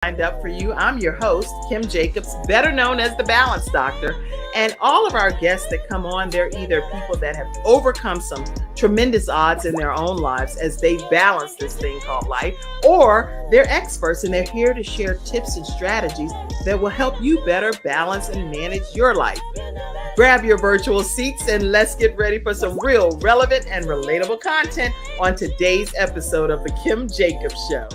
lined up for you. I'm your host, Kim Jacobs, better known as the Balance Doctor. And all of our guests that come on, they're either people that have overcome some tremendous odds in their own lives as they balance this thing called life, or they're experts and they're here to share tips and strategies that will help you better balance and manage your life. Grab your virtual seats and let's get ready for some real relevant and relatable content on today's episode of The Kim Jacobs Show.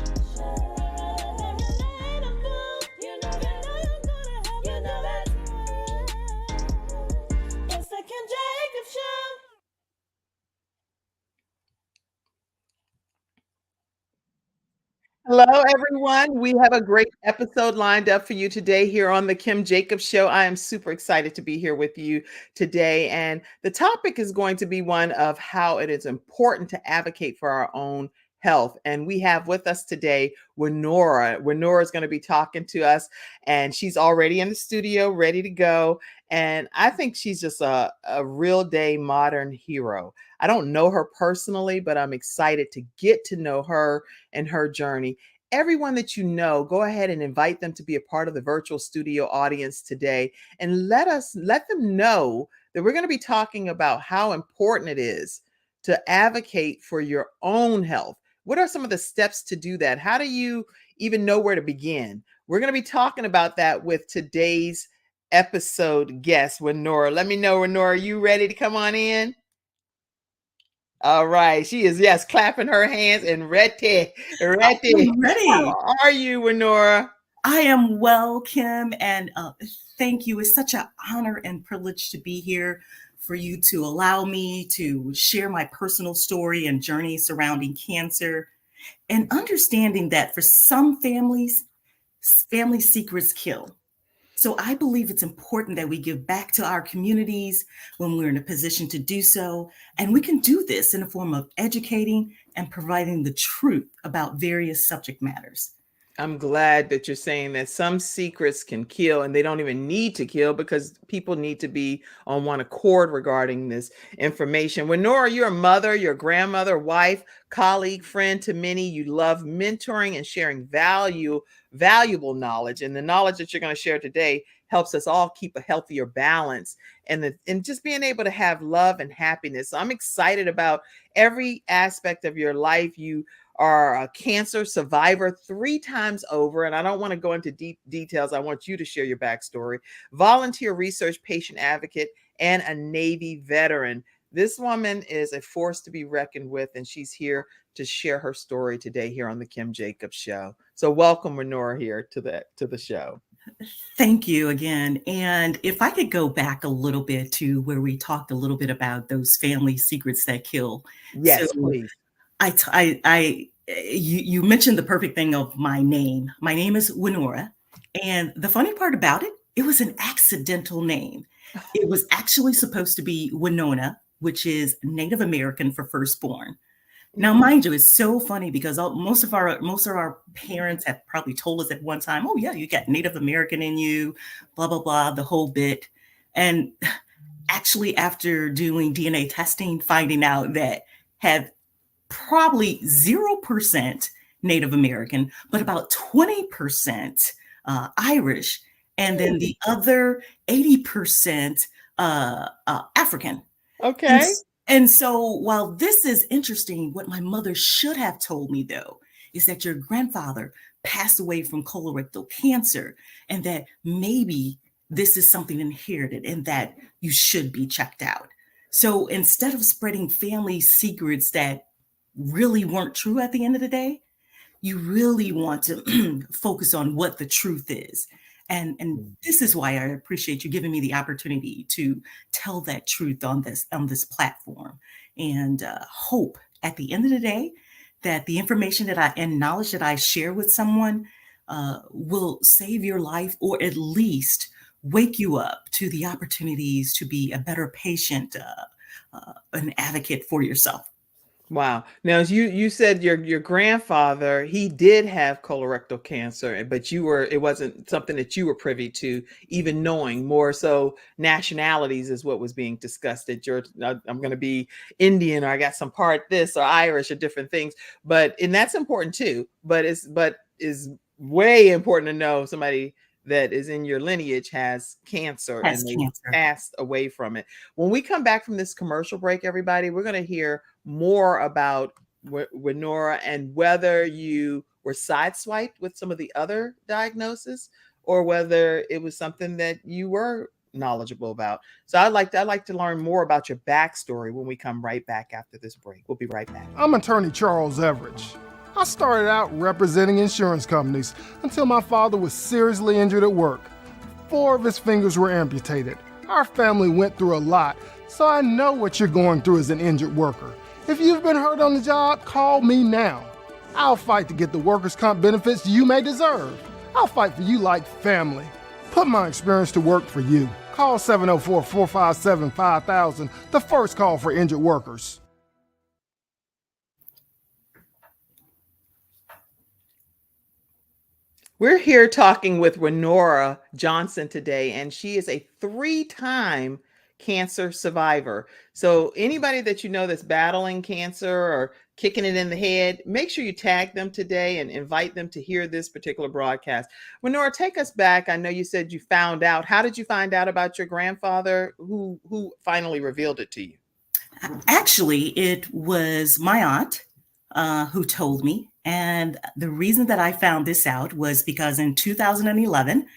Hello, everyone. We have a great episode lined up for you today here on the Kim Jacobs Show. I am super excited to be here with you today. And the topic is going to be one of how it is important to advocate for our own health. And we have with us today Wenora. Wenora is going to be talking to us, and she's already in the studio, ready to go. And I think she's just a real day modern hero. I don't know her personally, but I'm excited to get to know her and her journey. Everyone that you know, go ahead and invite them to be a part of the virtual studio audience today, and let them know that we're going to be talking about how important it is to advocate for your own health. What are some of the steps to do that? How do you even know where to begin? We're going to be talking about that with today's episode guest, Wenora. Let me know, Wenora, are you ready to come on in? All right. She is, yes, clapping her hands and ready. Ready. How are you, Wenora? I am well, Kim, and thank you. It's such an honor and privilege to be here for you to allow me to share my personal story and journey surrounding cancer, and understanding that for some families, family secrets kill. So I believe it's important that we give back to our communities when we're in a position to do so. And we can do this in the form of educating and providing the truth about various subject matters. I'm glad that you're saying that some secrets can kill, and they don't even need to kill because people need to be on one accord regarding this information. Wenora, you're a mother, you're a grandmother, wife, colleague, friend to many. You love mentoring and sharing valuable knowledge. And the knowledge that you're going to share today helps us all keep a healthier balance and just being able to have love and happiness. So I'm excited about every aspect of your life. You are a cancer survivor 3 times over. And I don't want to go into deep details. I want you to share your backstory. Volunteer research patient advocate and a Navy veteran. This woman is a force to be reckoned with, and she's here to share her story today here on the Kim Jacobs Show. So welcome, Wenora, here to the show. Thank you again. And if I could go back a little bit to where we talked a little bit about those family secrets that kill. Yes, so, please. You mentioned the perfect thing of my name. My name is Wenora. And the funny part about it, it was an accidental name. It was actually supposed to be Winona, which is Native American for firstborn. Now, mind you, it's so funny because most of our parents have probably told us at one time, oh, yeah, you got Native American in you, blah, blah, blah, the whole bit. And actually, after doing DNA testing, finding out that had probably 0% Native American, but about 20% Irish, and then the other 80% African. Okay. And so while this is interesting, what my mother should have told me, though, is that your grandfather passed away from colorectal cancer, and that maybe this is something inherited and that you should be checked out. So instead of spreading family secrets that really weren't true at the end of the day, you really want to focus on what the truth is. And this is why I appreciate you giving me the opportunity to tell that truth on this platform, and hope at the end of the day that the information and knowledge that I share with someone will save your life, or at least wake you up to the opportunities to be a better patient, an advocate for yourself. Wow. Now, as you said, your grandfather, he did have colorectal cancer, but it wasn't something that you were privy to, even knowing. More so nationalities is what was being discussed, that I'm going to be Indian, or I got some part this, or Irish, or different things. And that's important too. But is way important to know somebody that is in your lineage has cancer Has and they cancer. passed away from it. When we come back from this commercial break, everybody, we're going to hear more about Wenora and whether you were sideswiped with some of the other diagnoses or whether it was something that you were knowledgeable about. So I'd like to learn more about your backstory when we come right back after this break. We'll be right back. I'm attorney Charles Everidge. I started out representing insurance companies until my father was seriously injured at work. 4 of his fingers were amputated. Our family went through a lot, so I know what you're going through as an injured worker. If you've been hurt on the job, call me now. I'll fight to get the workers' comp benefits you may deserve. I'll fight for you like family. Put my experience to work for you. Call 704-457-5000, the first call for injured workers. We're here talking with Wenora Johnson today, and she is a 3-time cancer survivor. So anybody that you know that's battling cancer or kicking it in the head, make sure you tag them today and invite them to hear this particular broadcast. Wenora, take us back. I know you said you found out. How did you find out about your grandfather? Who finally revealed it to you? Actually, it was my aunt who told me. And the reason that I found this out was because in 2011,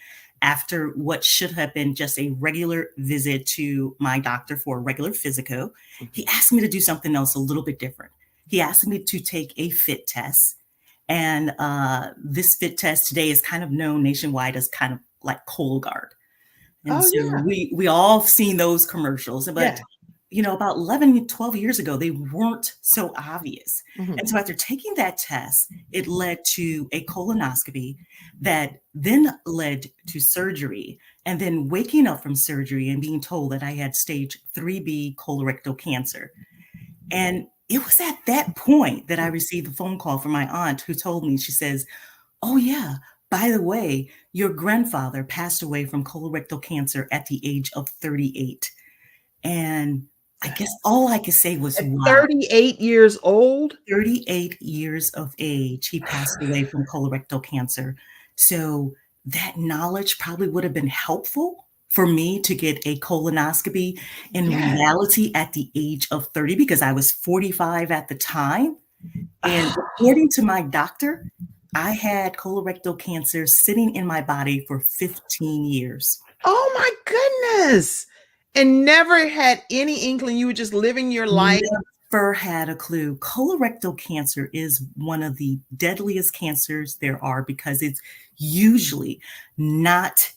after what should have been just a regular visit to my doctor for a regular physico, he asked me to do something else a little bit different. He asked me to take a fit test. And this fit test today is kind of known nationwide as kind of like Cologuard. And so Yeah. we all seen those commercials, but Yeah. about 11, 12 years ago, they weren't so obvious. Mhm. And so after taking that test, it led to a colonoscopy that then led to surgery, and then waking up from surgery and being told that I had stage 3B colorectal cancer. And it was at that point that I received a phone call from my aunt who told me, she says, "Oh yeah, by the way, your grandfather passed away from colorectal cancer at the age of 38. And I guess all I could say was, At wow, 38 years old? 38 years of age, he passed away from colorectal cancer. So that knowledge probably would have been helpful for me to get a colonoscopy in Yeah. reality at the age of 30, because I was 45 at the time. And according to my doctor, I had colorectal cancer sitting in my body for 15 years. Oh my goodness. And never had any inkling, you were just living your life. Never had a clue. Colorectal cancer is one of the deadliest cancers there are because it's usually not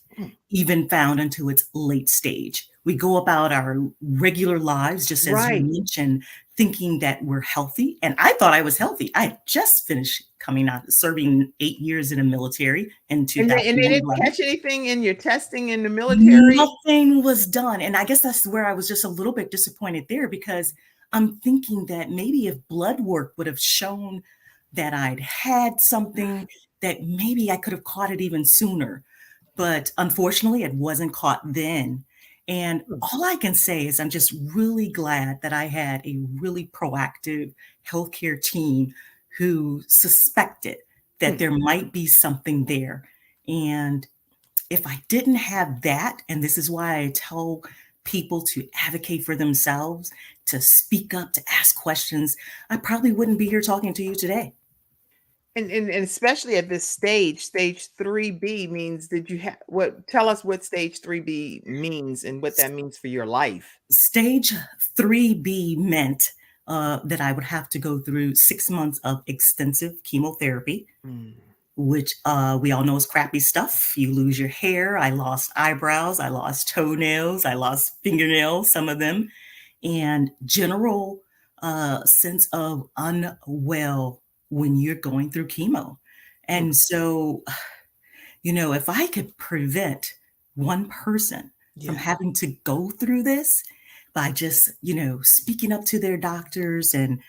even found until it's late stage. We go about our regular lives, just as you Right. mentioned, thinking that we're healthy. And I thought I was healthy. I had just finished coming out, serving 8 years in the military in And they didn't 2011. catch anything in your testing in the military? Nothing was done. And I guess that's where I was just a little bit disappointed there, because I'm thinking that maybe if blood work would have shown that I'd had something, that maybe I could have caught it even sooner. But unfortunately, it wasn't caught then. And all I can say is I'm just really glad that I had a really proactive healthcare team who suspected that there might be something there. And if I didn't have that, and this is why I tell people to advocate for themselves, to speak up, to ask questions, I probably wouldn't be here talking to you today. And especially at this stage 3B means did you have what tell us what stage 3B means and what that means for your life. Stage 3B meant that I would have to go through 6 months of extensive chemotherapy, which we all know is crappy stuff. You lose your hair. I lost eyebrows. I lost toenails. I lost fingernails, some of them, and general sense of unwell when you're going through chemo. And so, if I could prevent one person from having to go through this by just, speaking up to their doctors and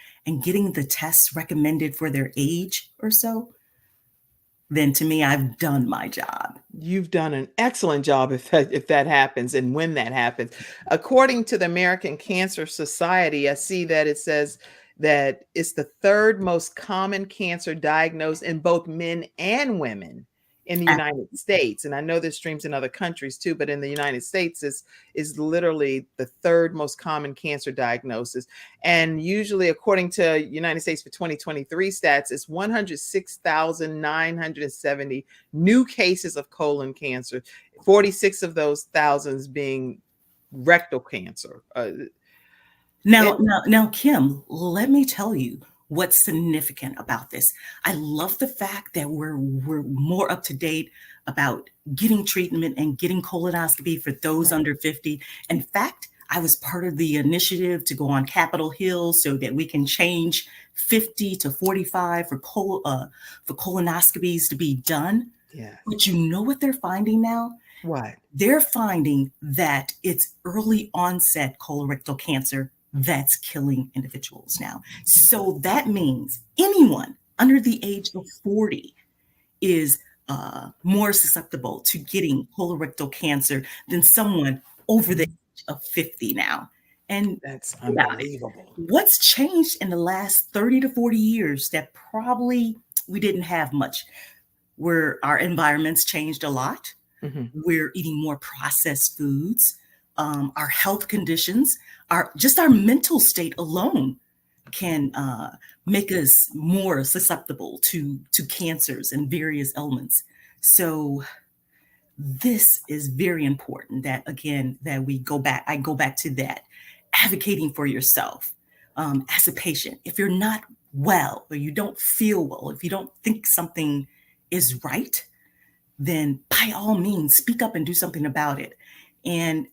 getting the tests recommended for their age or so, then to me, I've done my job. You've done an excellent job if that happens and when that happens. According to the American Cancer Society, I see that it says that it's the third most common cancer diagnosed in both men and women in the United States. And I know there's streams in other countries too, but in the United States is literally the third most common cancer diagnosis. And usually, according to United States for 2023 stats, it's 106,970 new cases of colon cancer, 46 of those thousands being rectal cancer. Now, Kim, let me tell you what's significant about this. I love the fact that we're more up to date about getting treatment and getting colonoscopy for those under 50. In fact, I was part of the initiative to go on Capitol Hill so that we can change 50 to 45 for colonoscopies to be done. Yeah. But you know what they're finding now? What? They're finding that it's early onset colorectal cancer that's killing individuals now. So that means anyone under the age of 40 is more susceptible to getting colorectal cancer than someone over the age of 50 now. And that's unbelievable. What's changed in the last 30 to 40 years that probably we didn't have much, where our environments changed a lot. Mm-hmm. We're eating more processed foods. Our health conditions, our mental state alone can make us more susceptible to cancers and various ailments. So this is very important that, again, that I go back to that, advocating for yourself as a patient. If you're not well, or you don't feel well, if you don't think something is right, then by all means, speak up and do something about it. And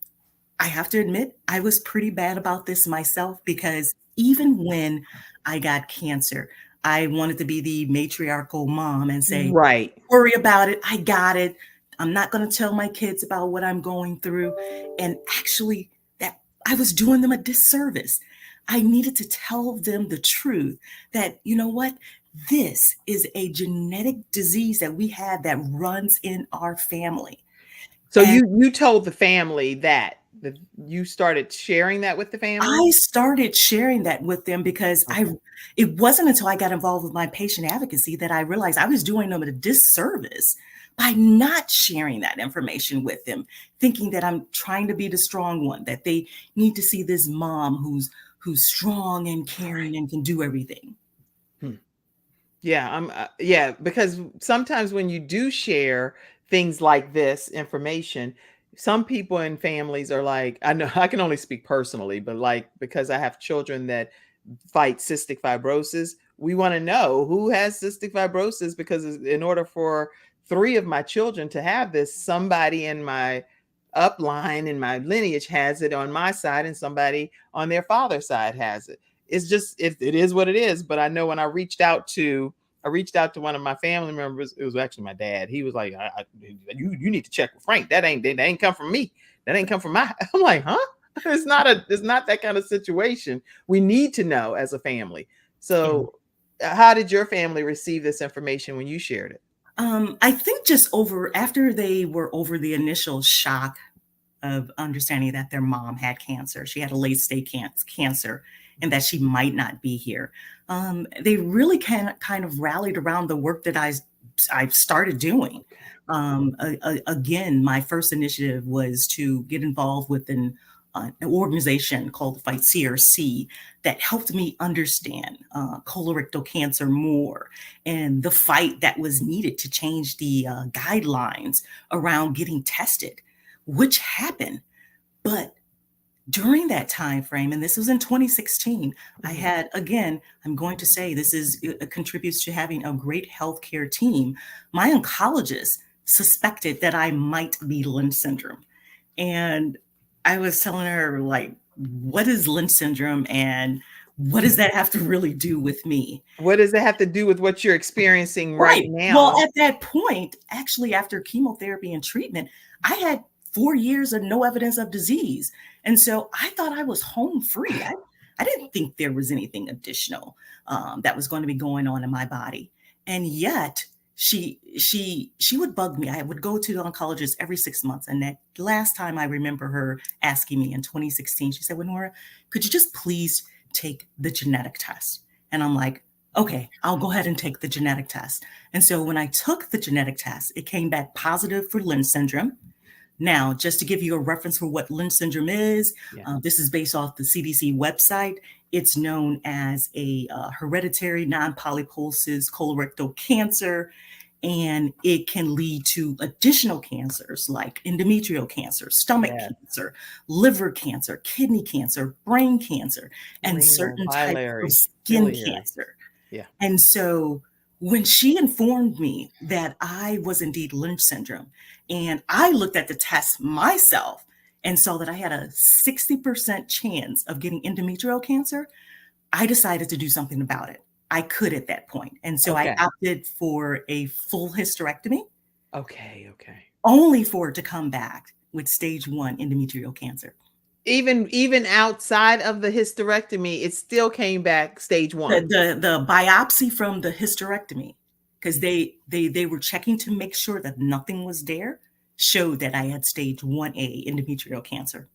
I have to admit, I was pretty bad about this myself, because even when I got cancer, I wanted to be the matriarchal mom and say, right, worry about it. I got it. I'm not going to tell my kids about what I'm going through. And actually, that I was doing them a disservice. I needed to tell them the truth that, you know what, this is a genetic disease that we have that runs in our family. So you told the family that you started sharing that with the family? I started sharing that with them because it wasn't until I got involved with my patient advocacy that I realized I was doing them a disservice by not sharing that information with them, thinking that I'm trying to be the strong one, that they need to see this mom who's strong and caring and can do everything. Yeah, because sometimes when you do share things like this information, some people in families are like, I know I can only speak personally, but like, because I have children that fight cystic fibrosis, we want to know who has cystic fibrosis, because in order for 3 of my children to have this, somebody in my upline, in my lineage, has it on my side, and somebody on their father's side has it. It's just, it is what it is. But I know when I reached out to one of my family members, it was actually my dad. He was like, you need to check with Frank. That ain't come from me. That ain't come from my, I'm like, huh? It's not that kind of situation. We need to know as a family. So how did your family receive this information when you shared it? I think just after they were over the initial shock of understanding that their mom had cancer, she had a late stage cancer, and that she might not be here. They really kind of rallied around the work that I've started doing. Again, my first initiative was to get involved with an organization called the Fight CRC that helped me understand colorectal cancer more, and the fight that was needed to change the guidelines around getting tested, which happened. But during that time frame, and this was in 2016, I had, again, I'm going to say this contributes to having a great healthcare team. My oncologist suspected that I might be Lynch syndrome. And I was telling her, like, what is Lynch syndrome and what does that have to really do with me? What does it have to do with what you're experiencing right now? Well, at that point, actually, after chemotherapy and treatment, I had 4 years of no evidence of disease. And so I thought I was home free. I didn't think there was anything additional that was going to be going on in my body. And yet she would bug me. I would go to the oncologist every 6 months. And that last time I remember her asking me in 2016, she said, Wenora, could you just please take the genetic test. And I'm like, okay, I'll go ahead and take the genetic test. And so when I took the genetic test, it came back positive for Lynch syndrome. Now, just to give you a reference for what Lynch syndrome is, this is based off the CDC website. It's known as a hereditary non-polyposis colorectal cancer, and it can lead to additional cancers like endometrial cancer, stomach cancer, liver cancer, kidney cancer, brain cancer, and certain types of skin cancer. Yeah. And so when she informed me that I was indeed Lynch syndrome, and I looked at the test myself and saw that I had a 60% chance of getting endometrial cancer, I decided to do something about it. I could at that point. And so I opted for a full hysterectomy. Okay. Only for it to come back with stage 1 endometrial cancer. Even outside of the hysterectomy, it still came back stage 1. The biopsy from the hysterectomy, because they were checking to make sure that nothing was there, showed that I had stage 1A endometrial cancer.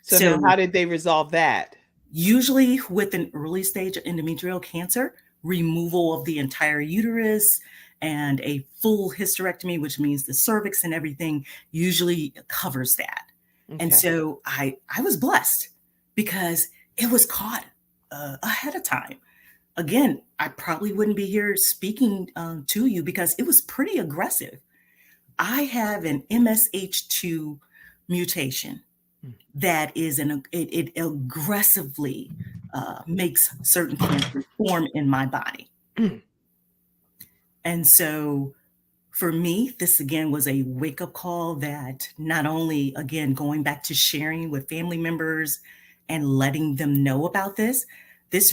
So now how did they resolve that? Usually with an early stage of endometrial cancer, removal of the entire uterus and a full hysterectomy, which means the cervix and everything, usually covers that. Okay. And so I was blessed because it was caught ahead of time. Again, I probably wouldn't be here speaking to you because it was pretty aggressive. I have an MSH2 mutation that is it aggressively makes certain cancers form in my body. And so for me, this again was a wake-up call that not only, again, going back to sharing with family members and letting them know about this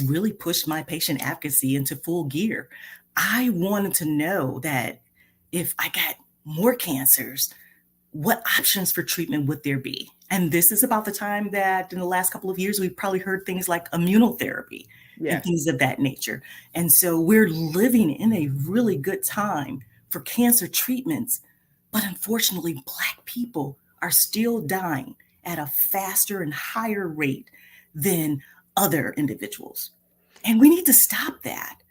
really pushed my patient advocacy into full gear. I wanted to know that if I got more cancers, what options for treatment would there be? And this is about the time that in the last couple of years, we've probably heard things like immunotherapy and things of that nature. And so we're living in a really good time for cancer treatments, but unfortunately, Black people are still dying at a faster and higher rate than other individuals. And we need to stop that.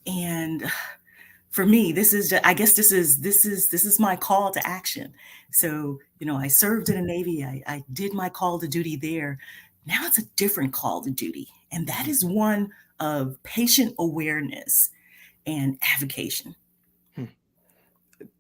And for me, this is my call to action. So, I served in the Navy. I did my call to duty there. Now it's a different call to duty. And that is one of patient awareness and advocacy.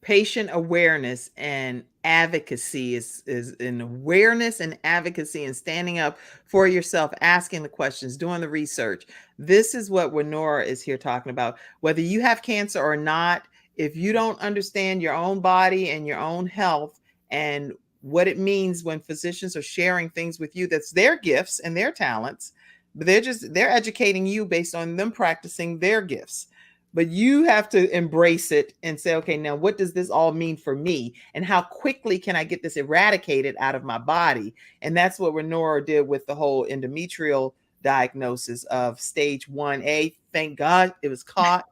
Patient awareness and advocacy is an awareness and advocacy and standing up for yourself, asking the questions, doing the research. This is what Wenora is here talking about. Whether you have cancer or not, if you don't understand your own body and your own health and what it means when physicians are sharing things with you, that's their gifts and their talents, but they're educating you based on them practicing their gifts. But you have to embrace it and say, okay, now what does this all mean for me? And how quickly can I get this eradicated out of my body? And that's what Wenora did with the whole endometrial diagnosis of stage 1A. Thank God it was caught,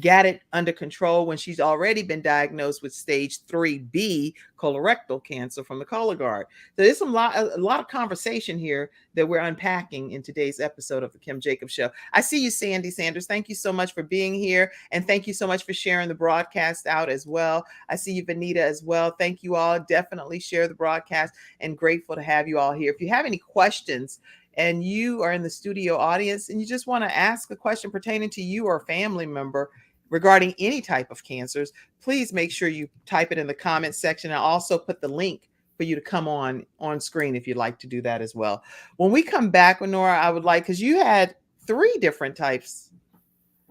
got it under control when she's already been diagnosed with stage 3B colorectal cancer from the Cologuard. So there's a lot of conversation here that we're unpacking in today's episode of the Kim Jacobs Show. I see you, Sandy Sanders. Thank you so much for being here. And thank you so much for sharing the broadcast out as well. I see you, Vanita, as well. Thank you all. Definitely share the broadcast and grateful to have you all here. If you have any questions and you are in the studio audience and you just want to ask a question pertaining to you or a family member regarding any type of cancers, please make sure you type it in the comments section. I'll also put the link for you to come on screen if you'd like to do that as well. When we come back, Wenora, I would like, because you had 3 different types,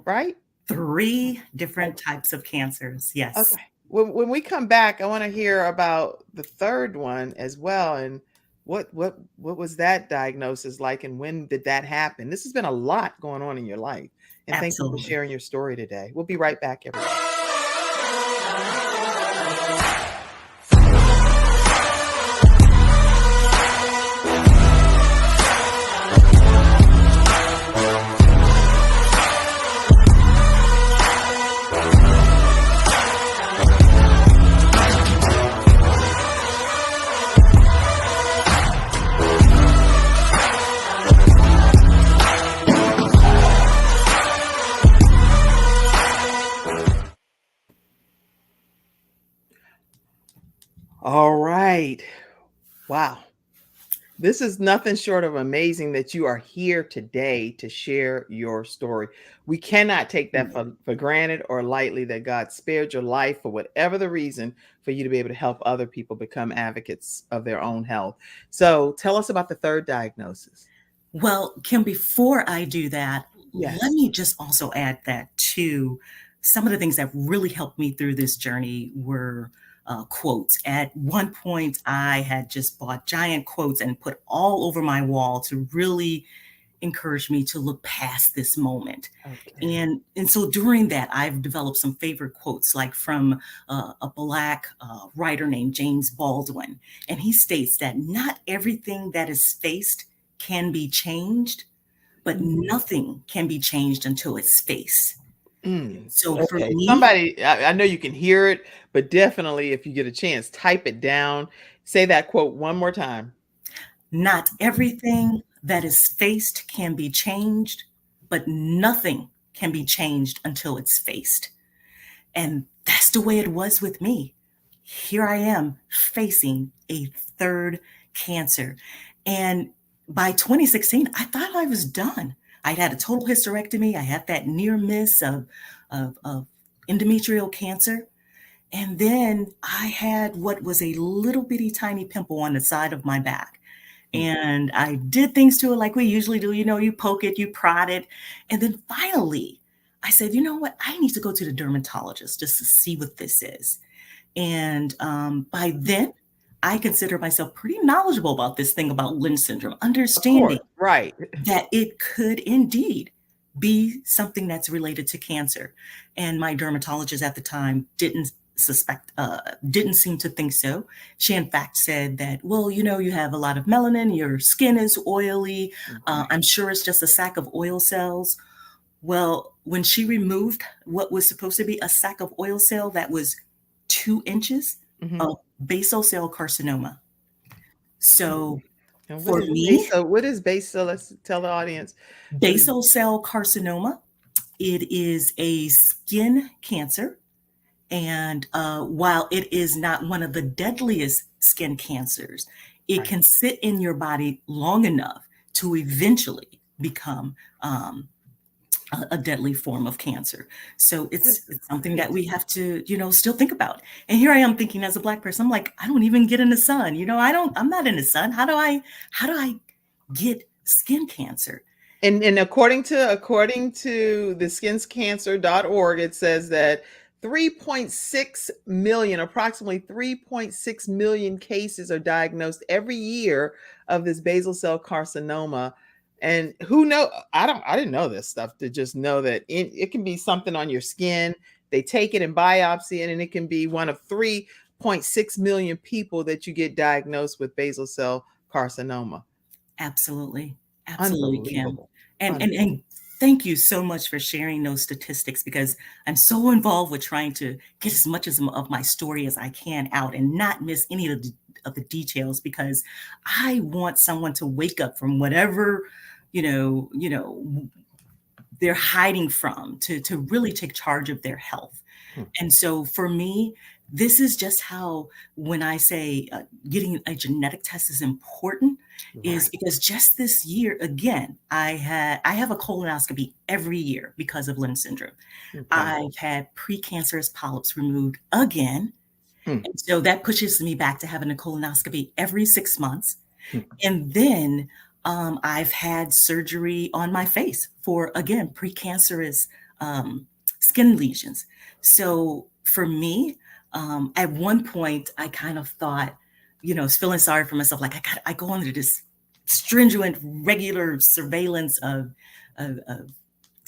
right? 3 different types of cancers, yes. Okay. When we come back, I want to hear about the 3rd one as well. And what was that diagnosis like and when did that happen? This has been a lot going on in your life. And thank you for sharing your story today. We'll be right back, everyone. All right. Wow. This is nothing short of amazing that you are here today to share your story. We cannot take that for granted or lightly that God spared your life for whatever the reason for you to be able to help other people become advocates of their own health. So tell us about the third diagnosis. Well, Kim, before I do that, let Yes. me just also add that too. Some of the things that really helped me through this journey were quotes. At one point, I had just bought giant quotes and put all over my wall to really encourage me to look past this moment. Okay. And so during that, I've developed some favorite quotes, like from a Black writer named James Baldwin. And he states that not everything that is faced can be changed, but Mhm. nothing can be changed until it's faced. Mm. So for Okay. me, Somebody, I know you can hear it, but definitely if you get a chance, type it down. Say that quote one more time. not everything that is faced can be changed, but nothing can be changed until it's faced. And that's the way it was with me. Here I am facing a third cancer. And by 2016, I thought I was done. I'd had a total hysterectomy. I had that near miss of endometrial cancer. And then I had what was a little bitty tiny pimple on the side of my back. Mm. And I did things to it like we usually do. You poke it, you prod it. And then finally, I said, you know what? I need to go to the dermatologist just to see what this is. And by then, I consider myself pretty knowledgeable about this thing about Lynch syndrome, Of course. understanding Right. that it could indeed be something that's related to cancer. And my dermatologist at the time didn't seem to think so. She, in fact, said that, well, you have a lot of melanin, your skin is oily. Okay. I'm sure it's just a sack of oil cells. Well, when she removed what was supposed to be a sack of oil cell that was 2 inches Mhm. of basal cell carcinoma. So And for me, what is base cell? Let's tell the audience. What is basal cell carcinoma, it is a skin cancer. And while it is not one of the deadliest skin cancers, it right? can sit in your body long enough to eventually become a deadly form of cancer. So This is it's something that we crazy. have to, still think about. And here I am thinking as a Black person, I'm like, I don't even get in the sun. I'm not in the sun. How do I get skin cancer? And according to the skinscancer.org, it says that 3.6 million, approximately 3.6 million cases are diagnosed every year of this basal cell carcinoma. And who know? I didn't know this stuff, to just know that it can be something on your skin. They take it and biopsy it, and it can be one of 3.6 million people that you get diagnosed with basal cell carcinoma. Absolutely. Absolutely, Kim. Unbelievable. And thank you so much for sharing those statistics, because I'm so involved with trying to get as much of my story as I can out and not miss any of the details, because I want someone to wake up from whatever, they're hiding from, to really take charge of their health. Hmm. And so for me, this is just how, when I say getting a genetic test is important, is Right. because just this year, again, I have a colonoscopy every year because of Lynch syndrome. Okay. I've had precancerous polyps removed again. Hmm. And so that pushes me back to having a colonoscopy every 6 months. Hmm. And then I've had surgery on my face for, again, precancerous skin lesions. So for me, at one point, I kind of thought, feeling sorry for myself, like I go under this stringent, regular surveillance of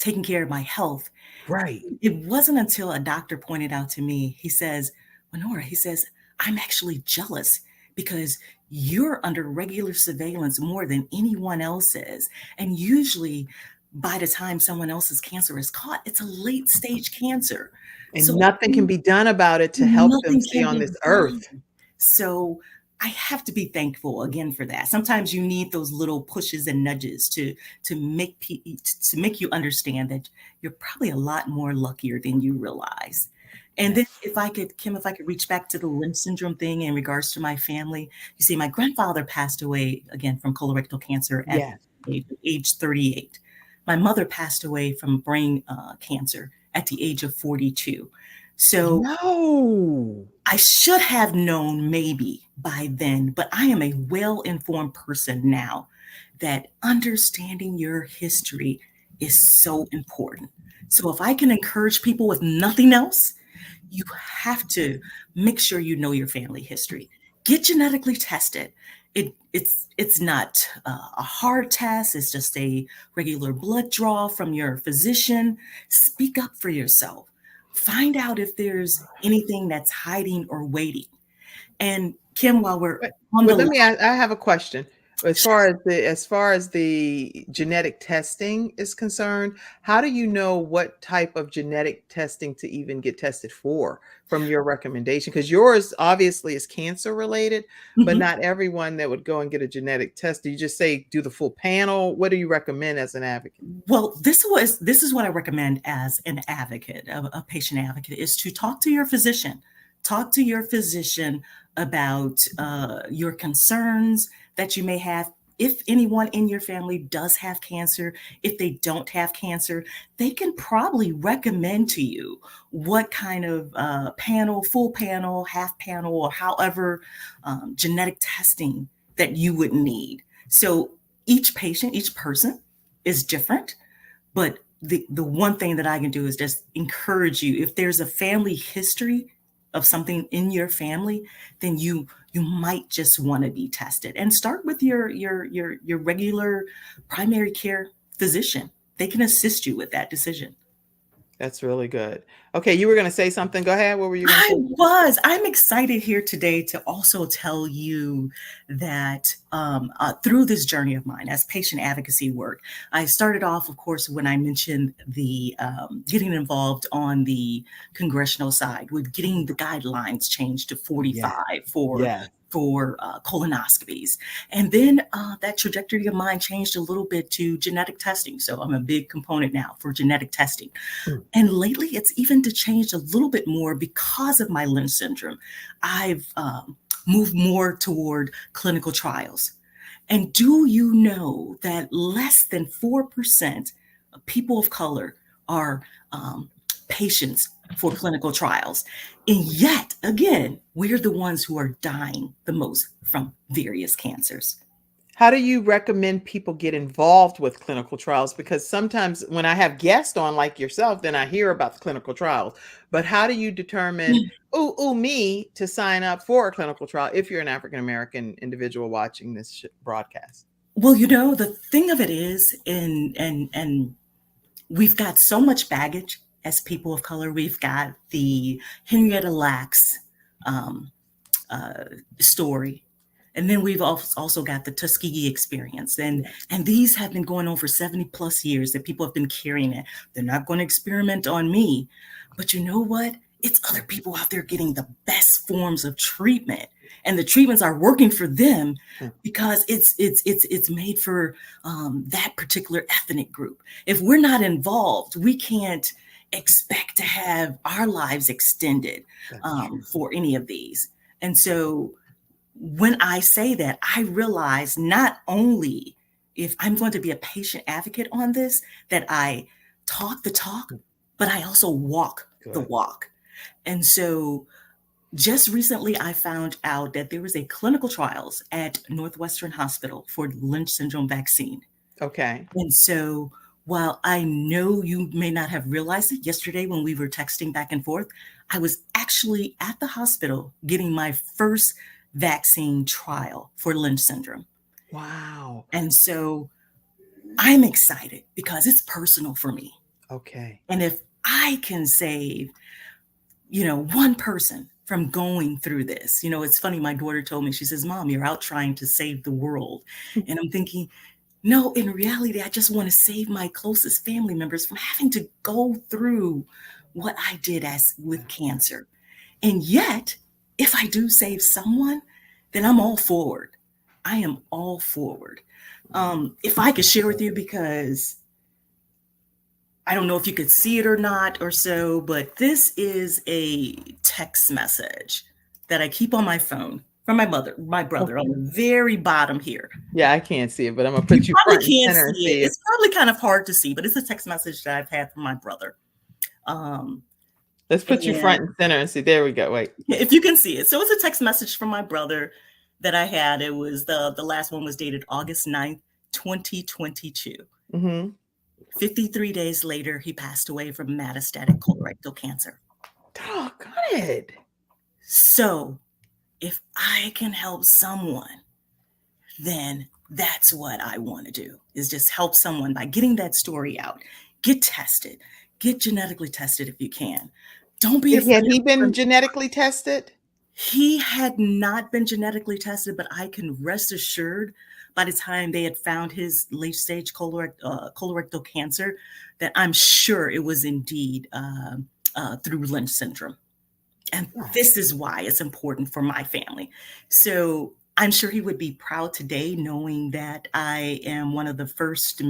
taking care of my health. Right. It wasn't until a doctor pointed out to me, he says, Wenora, he says, I'm actually jealous because you're under regular surveillance more than anyone else is. And usually by the time someone else's cancer is caught, it's a late stage cancer. And So nothing can be done about it to help them nothing stay can on be this done. earth. So I have to be thankful again for that. Sometimes you need those little pushes and nudges to make you understand that you're probably a lot more luckier than you realize. And then if I could, Kim, if I could reach back to the Lynch syndrome thing in regards to my family, you see, my grandfather passed away again from colorectal cancer at Yes. age 38. My mother passed away from brain cancer at the age of 42. So No. I should have known maybe by then, but I am a well-informed person now that understanding your history is so important. So if I can encourage people with nothing else, you have to make sure you know your family history. Get genetically tested. It's not a hard test. It's just a regular blood draw from your physician. Speak up for yourself. Find out if there's anything that's hiding or waiting. And Kim, while we're on But the let line, me ask, I have a question. As far as the genetic testing is concerned, how do you know what type of genetic testing to even get tested for from your recommendation? Because yours obviously is cancer related, but Mhm. not everyone that would go and get a genetic test. Do you just say do the full panel? What do you recommend as an advocate? Well, this is what I recommend as an advocate, a patient advocate, is to talk to your physician. Talk to your physician about your concerns that you may have. If anyone in your family does have cancer, if they don't have cancer, they can probably recommend to you what kind of panel, full panel, half panel, or however genetic testing that you would need. So each patient, each person is different. But the one thing that I can do is just encourage you. If there's a family history of something in your family, then you might just want to be tested. And start with your regular primary care physician. They can assist you with that decision. That's really good. Okay, you were going to say something. Go ahead. What were you going to say? I'm excited here today to also tell you that through this journey of mine as patient advocacy work, I started off, of course, when I mentioned the getting involved on the congressional side with getting the guidelines changed to Yeah. 45 Yeah. for colonoscopies. And then that trajectory of mine changed a little bit to genetic testing. So I'm a big component now for genetic testing. Mm. And lately, it's even to change a little bit more because of my Lynch syndrome. I've moved more toward clinical trials. And do you know that less than 4% of people of color are patients for clinical trials? And yet, again, we're the ones who are dying the most from various cancers. How do you recommend people get involved with clinical trials? Because sometimes when I have guests on like yourself, then I hear about the clinical trials. But how do you determine, me to sign up for a clinical trial if you're an African American individual watching this broadcast? Well, you know, the thing of it is, and we've got so much baggage as people of color. We've got the Henrietta Lacks um, story. And then we've also got the Tuskegee experience. And these have been going on for 70 plus years that people have been carrying it. They're not going to experiment on me. But you know what? It's other people out there getting the best forms of treatment. And the treatments are working for them Hmm. because it's made for that particular ethnic group. If we're not involved, we can't expect to have our lives extended That's true. for any of these. And so when I say that, I realize not only if I'm going to be a patient advocate on this, that I talk the talk, but I also walk the Good. walk. And so just recently, I found out that there was a clinical trials at Northwestern Hospital for Lynch syndrome vaccine. Okay. And so while I know you may not have realized it yesterday when we were texting back and forth, I was actually at the hospital getting my first vaccine trial for Lynch syndrome. Wow. And so I'm excited because it's personal for me. Okay. And if I can save, one person from going through this, it's funny. My daughter told me, she says, "Mom, you're out trying to save the world." And I'm thinking, no, in reality, I just want to save my closest family members from having to go through what I did as with cancer. And yet, if I do save someone, then I'm all forward. I am all forward. If I could share with you, because I don't know if you could see it or not or so, but this is a text message that I keep on my phone from my brother on Okay. the very bottom here. Yeah, I can't see it, but I'm gonna You put you probably front and can't center and see it. see it. It's probably kind of hard to see, but it's a text message that I've had from my brother. Um, Let's put you front and and center and see. There we go. Wait. if you can see it. So it's a text message from my brother that I had. It was the last one was dated August 9th, 2022. Mm-hmm. 53 days later, he passed away from metastatic colorectal cancer. Oh, good. So if I can help someone, then that's what I want to do, is just help someone by getting that story out. Get tested, get genetically tested if you can. Don't be Had afraid he of. been genetically tested? He had not been genetically tested, but I can rest assured by the time they had found his late stage colorectal cancer, that I'm sure it was indeed through Lynch syndrome. And this is why it's important for my family. So I'm sure he would be proud today knowing that I am one of the first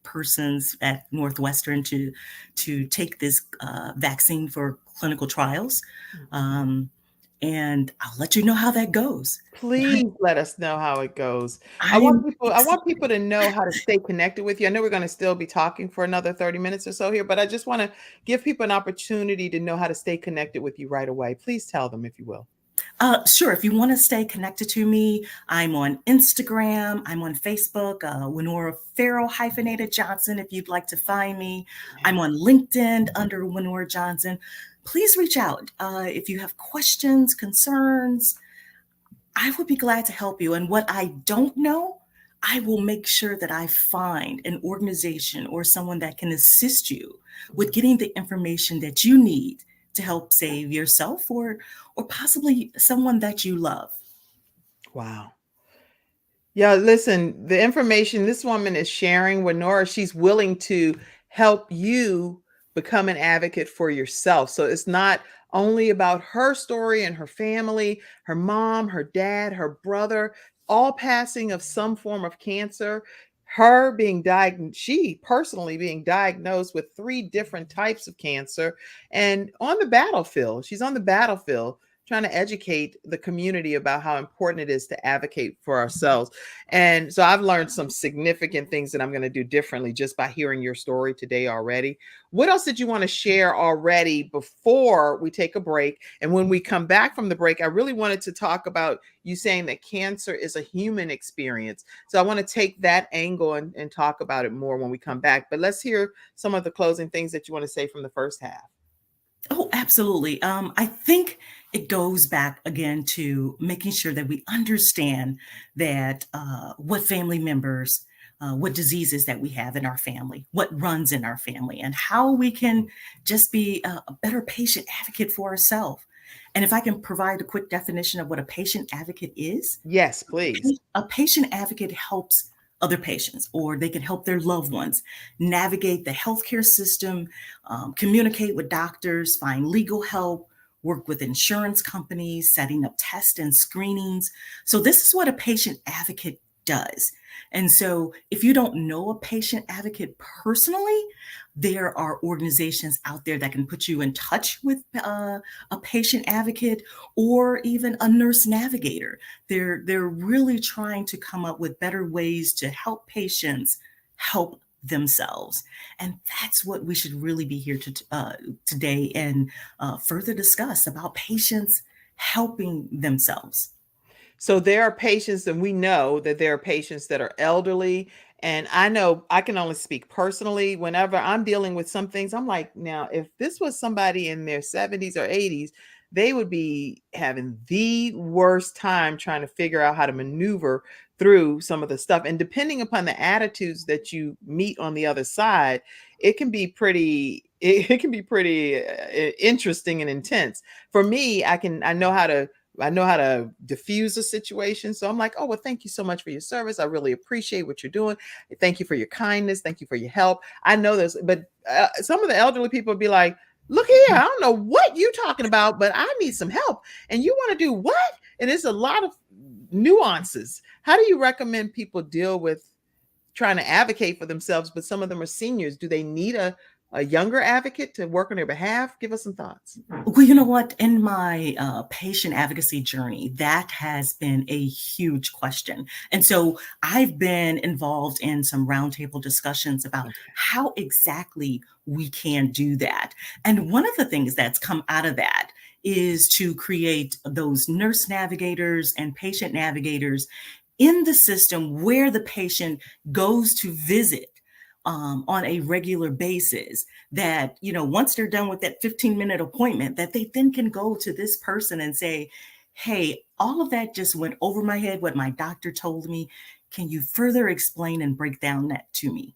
persons at Northwestern to take this vaccine for clinical trials. Um, and I'll let you know how that goes. Please let us know how it goes. I am I want people to know how to stay connected with you. I know we're going to still be talking for another 30 minutes or so here, but I just want to give people an opportunity to know how to stay connected with you right away. Please tell them if you will. Sure. If you want to stay connected to me, I'm on Instagram. I'm on Facebook, Wenora Farrell Johnson, if you'd like to find me. I'm on LinkedIn under Wenora Johnson. Please reach out. If you have questions, concerns, I would be glad to help you. And what I don't know, I will make sure that I find an organization or someone that can assist you with getting the information that you need to help save yourself or possibly someone that you love. Wow. Yeah, listen, the information this woman is sharing with Nora, she's willing to help you become an advocate for yourself. So it's not only about her story and her family, her mom, her dad, her brother, all passing of some form of cancer. Her being diagnosed, she personally being diagnosed with 3 different types of cancer and on the battlefield. She's on the battlefield trying to educate the community about how important it is to advocate for ourselves. And so I've learned some significant things that I'm going to do differently just by hearing your story today already. What else did you want to share already before we take a break? And when we come back from the break, I really wanted to talk about you saying that cancer is a human experience. So I want to take that angle and talk about it more when we come back. But let's hear some of the closing things that you want to say from the first half. Oh, absolutely. I think it goes back again to making sure that we understand that what family members, what diseases that we have in our family, what runs in our family, and how we can just be a better patient advocate for ourselves. And if I can provide a quick definition of what a patient advocate is, Yes, please. a patient advocate helps other patients, or they can help their loved ones navigate the healthcare system, communicate with doctors, find legal help, work with insurance companies, setting up tests and screenings. So this is what a patient advocate does. And so if you don't know a patient advocate personally, there are organizations out there that can put you in touch with a patient advocate or even a nurse navigator. They're really trying to come up with better ways to help patients help themselves. And that's what we should really be here to today and further discuss about patients helping themselves. So there are patients, and we know that there are patients that are elderly. And I know I can only speak personally. Whenever I'm dealing with some things, I'm like, now, if this was somebody in their 70s or 80s, they would be having the worst time trying to figure out how to maneuver through some of the stuff. And depending upon the attitudes that you meet on the other side, it can be pretty. It can be pretty interesting and intense. For me, I know how to diffuse a situation. So I'm like, oh, well, thank you so much for your service. I really appreciate what you're doing. Thank you for your kindness. Thank you for your help. I know this, but some of the elderly people would be like, look here, I don't know what you're talking about, but I need some help. And you want to do what? And it's a lot of nuances. How do you recommend people deal with trying to advocate for themselves, but some of them are seniors? Do they need a a younger advocate to work on their behalf? Give us some thoughts. Well, you know what? In my patient advocacy journey, that has been a huge question. And so I've been involved in some roundtable discussions about Okay. how exactly we can do that. And one of the things that's come out of that is to create those nurse navigators and patient navigators in the system where the patient goes to visit on a regular basis, that, you know, once they're done with that 15-minute appointment, that they then can go to this person and say, hey, all of that just went over my head, what my doctor told me. Can you further explain and break down that to me?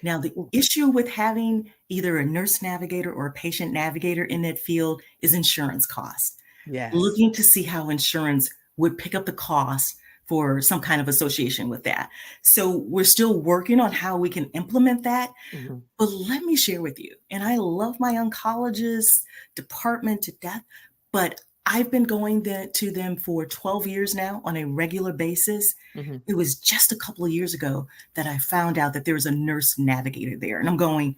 Now, the issue with having either a nurse navigator or a patient navigator in that field is insurance costs. Yes. Looking to see how insurance would pick up the cost for some kind of association with that. So we're still working on how we can implement that. Mhm. But let me share with you, and I love my oncologist department to death, but I've been going to them for 12 years now on a regular basis. Mhm. It was just a couple of years ago that I found out that there was a nurse navigator there. And I'm going,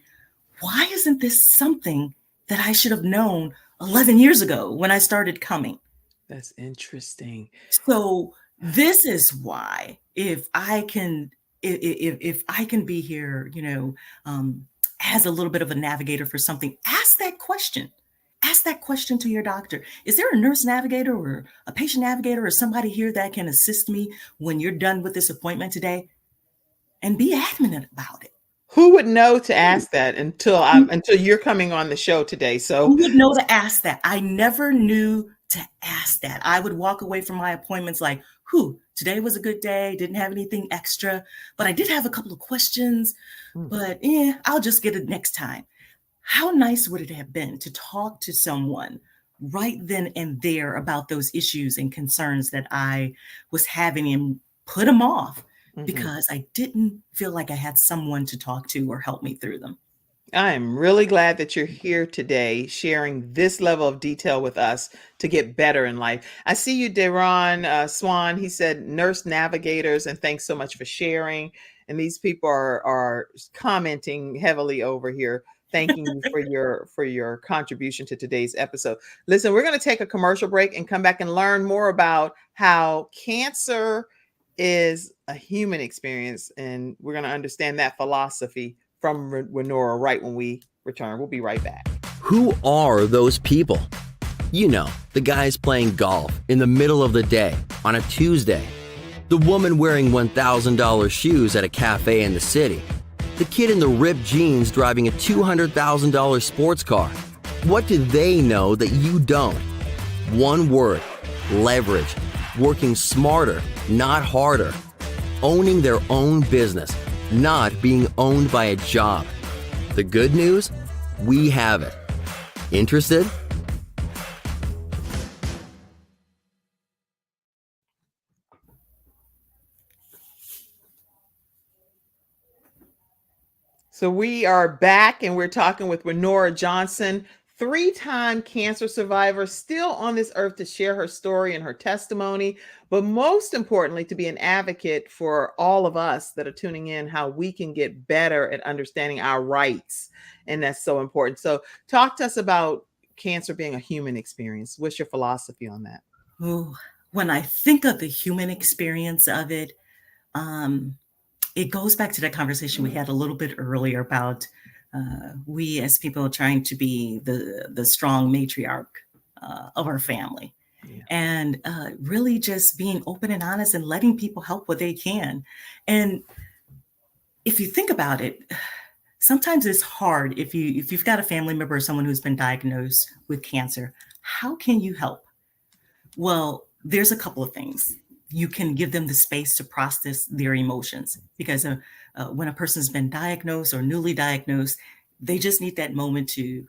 why isn't this something that I should have known 11 years ago when I started coming? That's interesting. So this is why, if I can, if I can be here, you know, as a little bit of a navigator for something, ask that question. Ask that question to your doctor. Is there a nurse navigator or a patient navigator or somebody here that can assist me when you're done with this appointment today? And be adamant about it. Who would know to ask that until you're coming on the show today? So Who would know to ask that? I never knew to ask that. I would walk away from my appointments like, today was a good day, didn't have anything extra, but I did have a couple of questions, Mm. but yeah, I'll just get it next time. How nice would it have been to talk to someone right then and there about those issues and concerns that I was having and put them off Mhm. because I didn't feel like I had someone to talk to or help me through them. I am really glad that you're here today sharing this level of detail with us to get better in life. I see you, Deron Swan. He said nurse navigators, and thanks so much for sharing. And these people are commenting heavily over here, thanking you for your contribution to today's episode. Listen, we're going to take a commercial break and come back and learn more about how cancer is a human experience, and we're going to understand that philosophy from Wenora right when we return. We'll be right back. Who are those people? You know, the guys playing golf in the middle of the day on a Tuesday. The woman wearing $1,000 shoes at a cafe in the city. The kid in the ripped jeans driving a $200,000 sports car. What do they know that you don't? One word: leverage. Working smarter, not harder. Owning their own business, not being owned by a job. The good news? We have it. Interested? So we are back and we're talking with Wenora Johnson, three-time cancer survivor, still on this earth to share her story and her testimony, but most importantly, to be an advocate for all of us that are tuning in, how we can get better at understanding our rights. And that's so important. So talk to us about cancer being a human experience. What's your philosophy on that? Ooh, when I think of the human experience of it, it goes back to that conversation we had a little bit earlier about we as people trying to be the strong matriarch of our family. Yeah. And really just being open and honest and letting people help what they can. And if you think about it, sometimes it's hard if you've got a family member or someone who's been diagnosed with cancer. How can you help? Well, there's a couple of things. You can give them the space to process their emotions, because when a person's been diagnosed or newly diagnosed, they just need that moment to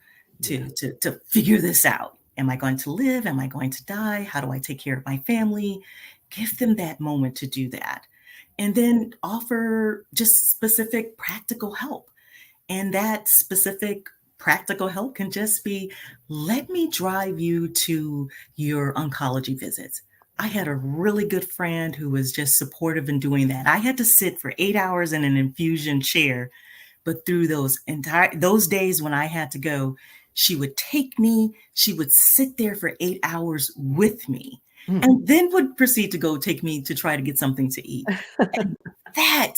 figure this out. Am I going to live? Am I going to die? How do I take care of my family? Give them that moment to do that. And then offer just specific practical help. And that specific practical help can just be, let me drive you to your oncology visits. I had a really good friend who was just supportive in doing that. I had to sit for 8 hours in an infusion chair, but through those days when I had to go, she would take me, she would sit there for 8 hours with me, and then would proceed to go take me to try to get something to eat. And that,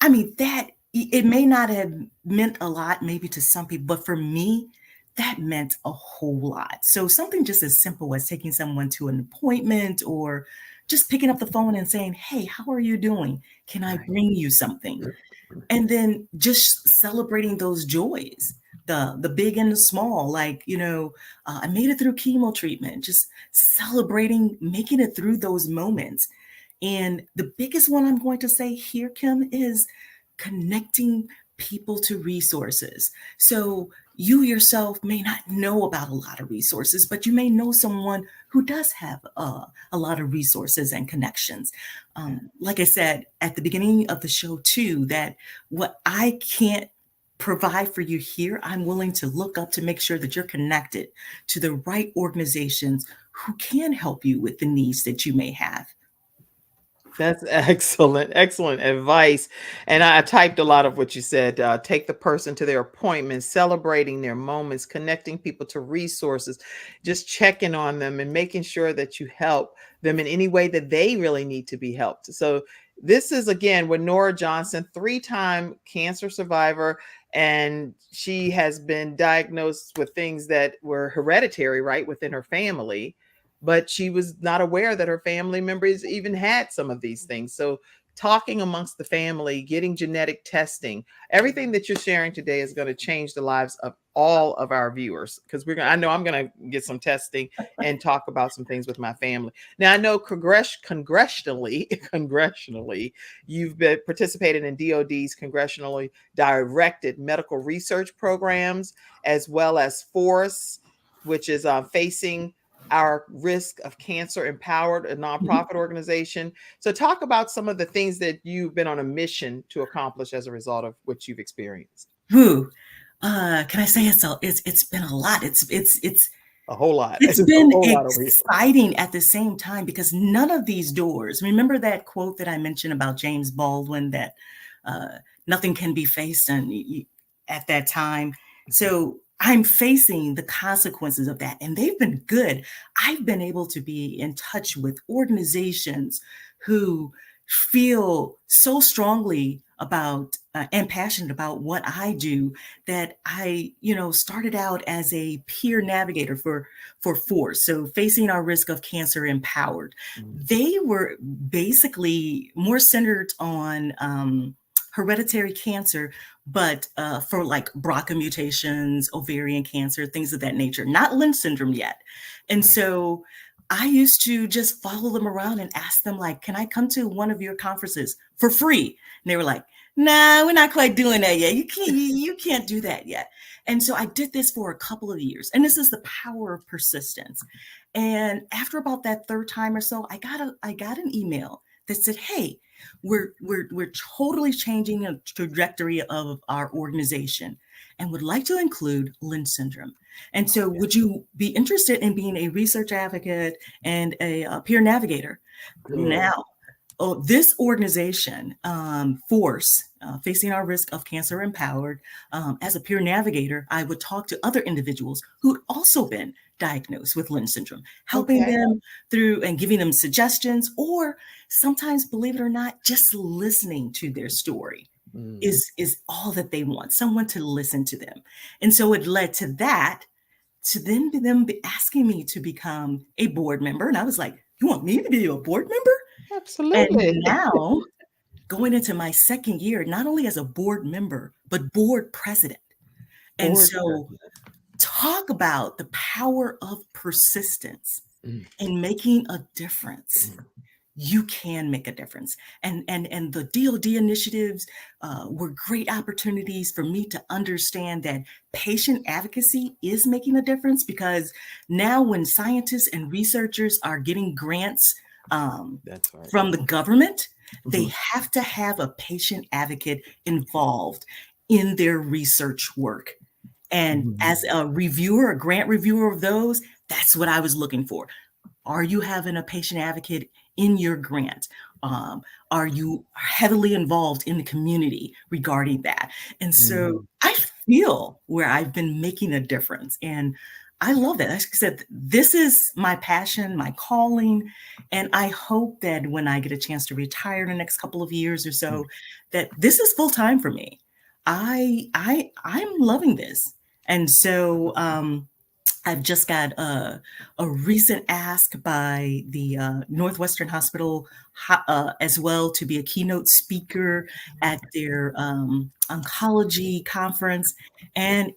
I mean, that it may not have meant a lot maybe to some people, but for me, that meant a whole lot. So something just as simple as taking someone to an appointment or just picking up the phone and saying, "Hey, how are you doing? Can I bring you something?" And then just celebrating those joys, the big and the small, like, I made it through chemo treatment, just celebrating making it through those moments. And the biggest one I'm going to say here, Kim, is connecting people to resources. So you yourself may not know about a lot of resources, but you may know someone who does have a lot of resources and connections. Like I said at the beginning of the show too, that what I can't provide for you here, I'm willing to look up to make sure that you're connected to the right organizations who can help you with the needs that you may have. That's excellent, excellent advice. And I typed a lot of what you said. Take the person to their appointments, celebrating their moments, connecting people to resources, just checking on them and making sure that you help them in any way that they really need to be helped. So this is again Wenora Johnson, 3-time cancer survivor, and she has been diagnosed with things that were hereditary, right, within her family, but she was not aware that her family members even had some of these things. So talking amongst the family, getting genetic testing, everything that you're sharing today is going to change the lives of all of our viewers, because I know I'm going to get some testing and talk about some things with my family. Now I know congressionally, you've been participating in DOD's congressionally directed medical research programs, as well as FORCE, which is facing our risk of cancer empowered, a nonprofit organization. So talk about some of the things that you've been on a mission to accomplish as a result of what you've experienced. Can I say it's been a lot. It's a whole lot. It's been exciting at the same time, because none of these doors, remember that quote that I mentioned about James Baldwin, that nothing can be faced at that time. So I'm facing the consequences of that, and they've been good. I've been able to be in touch with organizations who feel so strongly about and passionate about what I do, that I, started out as a peer navigator for FORCE. So Facing Our Risk of Cancer Empowered. They were basically more centered on hereditary cancer, but for like BRCA mutations, ovarian cancer, things of that nature, not Lynch syndrome yet. And so I used to just follow them around and ask them, like, can I come to one of your conferences for free? And they were like, nah, we're not quite doing that yet. You can't do that yet. And so I did this for a couple of years. And this is the power of persistence. And after about that third time or so, I got an email that said, hey, we're totally changing the trajectory of our organization and would like to include Lynch syndrome. And so would you be interested in being a research advocate and a peer navigator? Good. Now, this organization, FORCE, Facing Our Risk of Cancer Empowered, as a peer navigator, I would talk to other individuals who'd also been diagnosed with Lynch syndrome, helping them through and giving them suggestions, or sometimes, believe it or not, just listening to their story is all that they want, someone to listen to them. And so it led to that, to then them asking me to become a board member. And I was like, you want me to be a board member? Absolutely. And now, going into my second year, not only as a board member, but board president. And so talk about the power of persistence in making a difference. You can make a difference. And the DOD initiatives were great opportunities for me to understand that patient advocacy is making a difference, because now when scientists and researchers are getting grants from the government, they have to have a patient advocate involved in their research work. And as a reviewer, a grant reviewer of those, that's what I was looking for. Are you having a patient advocate in your grant? Are you heavily involved in the community regarding that? And so Mhm. I feel where I've been making a difference. And I love that. Like I said, this is my passion, my calling. And I hope that when I get a chance to retire in the next couple of years or so, that this is full time for me. I'm loving this. And so I've just got a recent ask by the Northwestern Hospital as well to be a keynote speaker at their oncology conference, and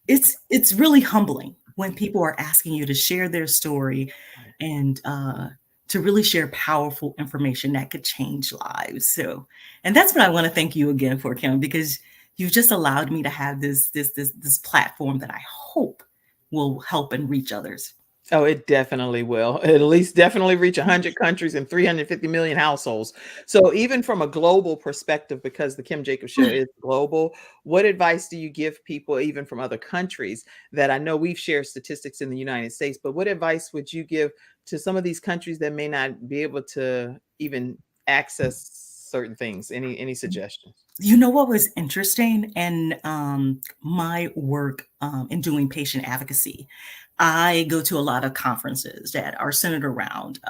it's really humbling when people are asking you to share their story and to really share powerful information that could change lives. So, and that's what I want to thank you again for, Kim, because you've just allowed me to have this platform that I hope will help and reach others. Oh, it definitely will. At least definitely reach 100 countries and 350 million households. So even from a global perspective, because the Kim Jacobs Show is global, what advice do you give people even from other countries that I know we've shared statistics in the United States, but what advice would you give to some of these countries that may not be able to even access certain things? Any suggestions? You know what was interesting in my work in doing patient advocacy? I go to a lot of conferences that are centered around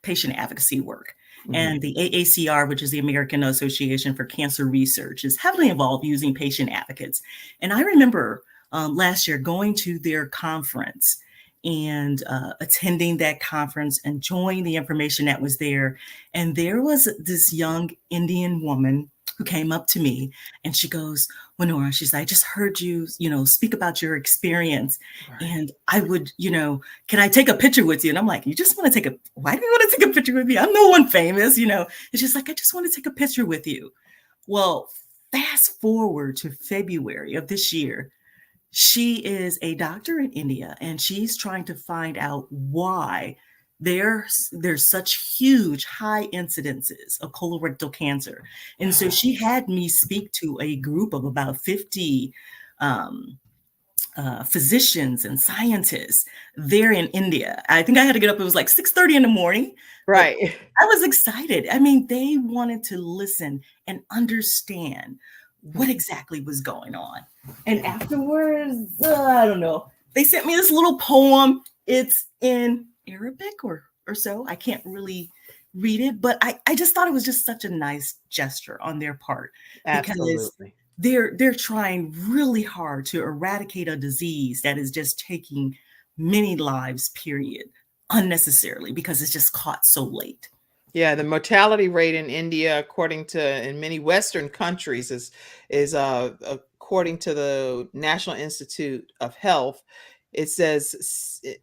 patient advocacy work. Mhm. And the AACR, which is the American Association for Cancer Research, is heavily involved using patient advocates. And I remember last year going to their conference and attending that conference, enjoying the information that was there. And there was this young Indian woman who came up to me and she goes, Wenora, she's like, I just heard you, speak about your experience. Right. And I would, can I take a picture with you? And I'm like, you just want to why do you want to take a picture with me? I'm no one famous, It's just like, I just want to take a picture with you. Well, fast forward to February of this year, she is a doctor in India and she's trying to find out why there's such huge high incidences of colorectal cancer. And so Wow. she had me speak to a group of about 50 um, physicians and scientists there in India. I think I had to get up, it was like 6:30 in the morning, but Right. I was excited. I mean, they wanted to listen and understand what exactly was going on. And afterwards, I don't know, they sent me this little poem. It's in Arabic or so. I can't really read it, but I just thought it was just such a nice gesture on their part because Absolutely. they're trying really hard to eradicate a disease that is just taking many lives, period, unnecessarily because it's just caught so late. Yeah, the mortality rate in India, according to in many Western countries, is according to the National Institute of Health, it says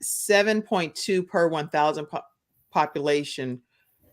7.2 per 1,000 population